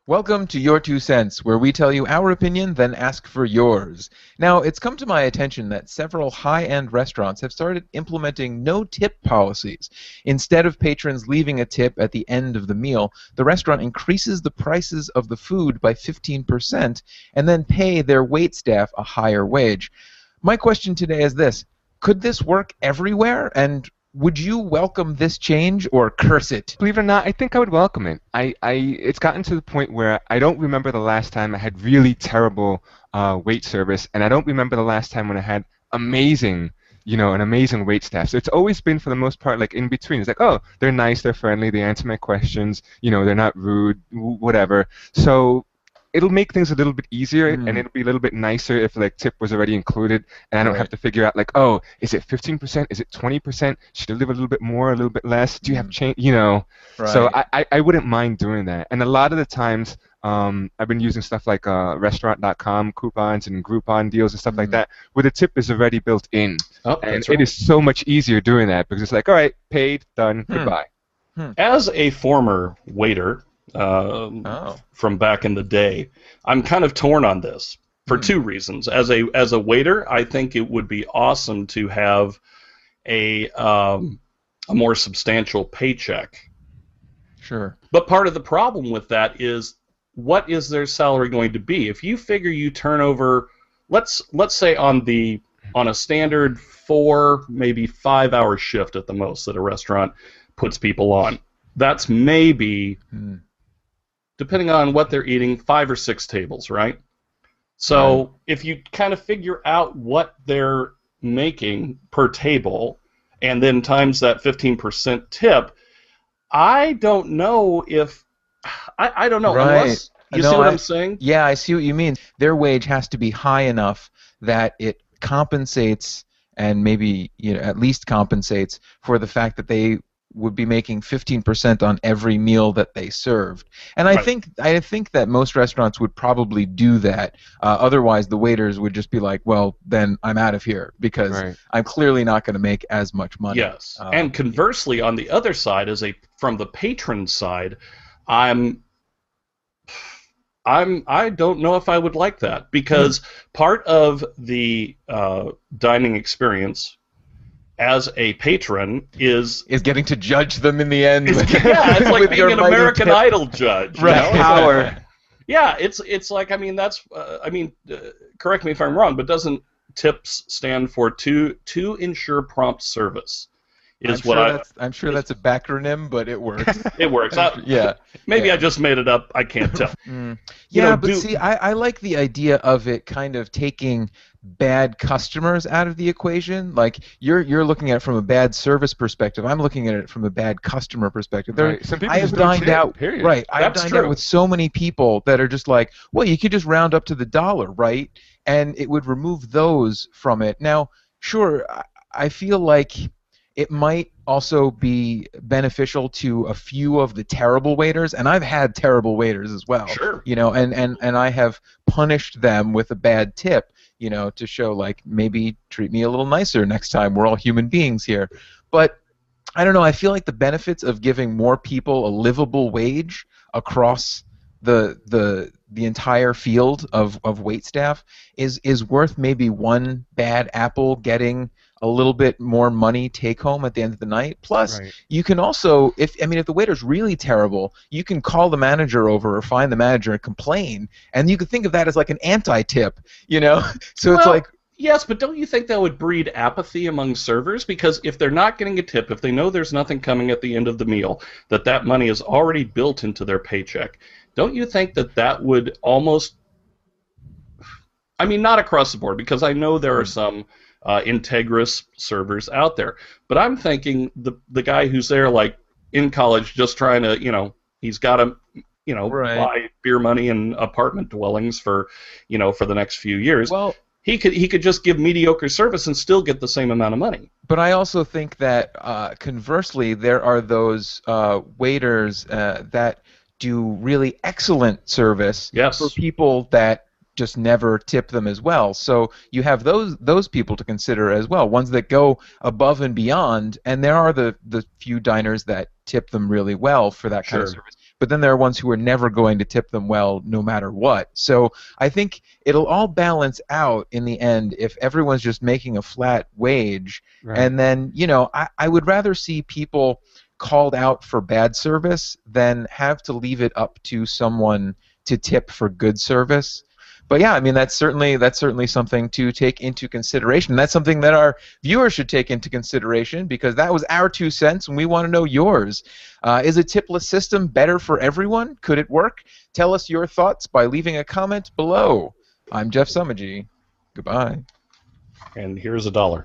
Welcome to Your Two Cents, where we tell you our opinion, then ask for yours. Now, it's come to my attention that several high-end restaurants have started implementing no-tip policies. Instead of patrons leaving a tip at the end of the meal, the restaurant increases the prices of the food by 15% and then pay their waitstaff a higher wage. My question today is this: could this work everywhere? And would you welcome this change or curse it? Believe it or not, I think I would welcome it. It's gotten to the point where I don't remember the last time I had really terrible wait service, and I don't remember the last time when I had an amazing wait staff. So it's always been, for the most part, like in between. It's like, oh, they're nice, they're friendly, they answer my questions, they're not rude, whatever. So it'll make things a little bit easier, and it'll be a little bit nicer if like tip was already included, and I don't have to figure out like, oh, is it 15%? Is it 20%? Should I leave a little bit more, a little bit less? Do you have change? Right. So I wouldn't mind doing that. And a lot of the times, I've been using stuff like restaurant.com coupons and Groupon deals and stuff like that, where the tip is already built in. Oh, and that's right. it is so much easier doing that because it's like, all right, paid, done, goodbye. As a former waiter from back in the day, I'm kind of torn on this for two reasons. As a waiter, I think it would be awesome to have a more substantial paycheck. Sure. But part of the problem with that is, what is their salary going to be? If you figure you turn over, let's say on a standard 4, maybe 5-hour shift at the most that a restaurant puts people on, that's maybe, depending on what they're eating, 5 or 6 tables, right? So if you kind of figure out what they're making per table and then times that 15% tip, I don't know if I don't know. Right. Unless, you see what I'm saying? Yeah, I see what you mean. Their wage has to be high enough that it compensates, and maybe at least compensates for the fact that they would be making 15% on every meal that they served. And I think that most restaurants would probably do that. Otherwise, the waiters would just be like, well, then I'm out of here because I'm clearly not going to make as much money. Yes. And conversely, on the other side, from the patron side, I don't know if I would like that, because part of the dining experience as a patron is getting to judge them in the end. It's like being an American Idol judge. Right. Power. Yeah, it's like, that's correct me if I'm wrong, but doesn't TIPS stand for to ensure prompt service? I'm sure that's a backronym, but it works. It works. Maybe I just made it up. I can't tell. See, I like the idea of it kind of taking bad customers out of the equation. Like you're looking at it from a bad service perspective. I'm looking at it from a bad customer perspective. Some people I have dined out. Period. Right. I have dined out with so many people that are just like, well, you could just round up to the dollar, right? And it would remove those from it. Now, sure, I feel like it might also be beneficial to a few of the terrible waiters, and I've had terrible waiters as well. Sure. And I have punished them with a bad tip, to show like, maybe treat me a little nicer next time. We're all human beings here. But I don't know, I feel like the benefits of giving more people a livable wage across the entire field of waitstaff is worth maybe one bad apple getting a little bit more money take home at the end of the night. Plus, you can also, if the waiter's really terrible, you can call the manager over or find the manager and complain, and you could think of that as like an anti-tip, So it's like, yes, but don't you think that would breed apathy among servers? Because if they're not getting a tip, if they know there's nothing coming at the end of the meal, that money is already built into their paycheck, don't you think that would almost, not across the board, because I know there are some integrous servers out there, but I'm thinking the guy who's there like in college just trying to, he's got to, buy beer money and apartment dwellings for the next few years. Well, he could just give mediocre service and still get the same amount of money. But I also think that conversely, there are those waiters that do really excellent service for people that just never tip them as well. So you have those people to consider as well, ones that go above and beyond, and there are the few diners that tip them really well for that kind of service. but then there are ones who are never going to tip them well no matter what. So I think it'll all balance out in the end if everyone's just making a flat wage. Right. And then, I would rather see people called out for bad service than have to leave it up to someone to tip for good service. But yeah, I mean that's certainly something to take into consideration. That's something that our viewers should take into consideration because that was our 2 cents, and we want to know yours. Is a tipless system better for everyone? Could it work? Tell us your thoughts by leaving a comment below. I'm Jeff Summagy. Goodbye. And here's $1.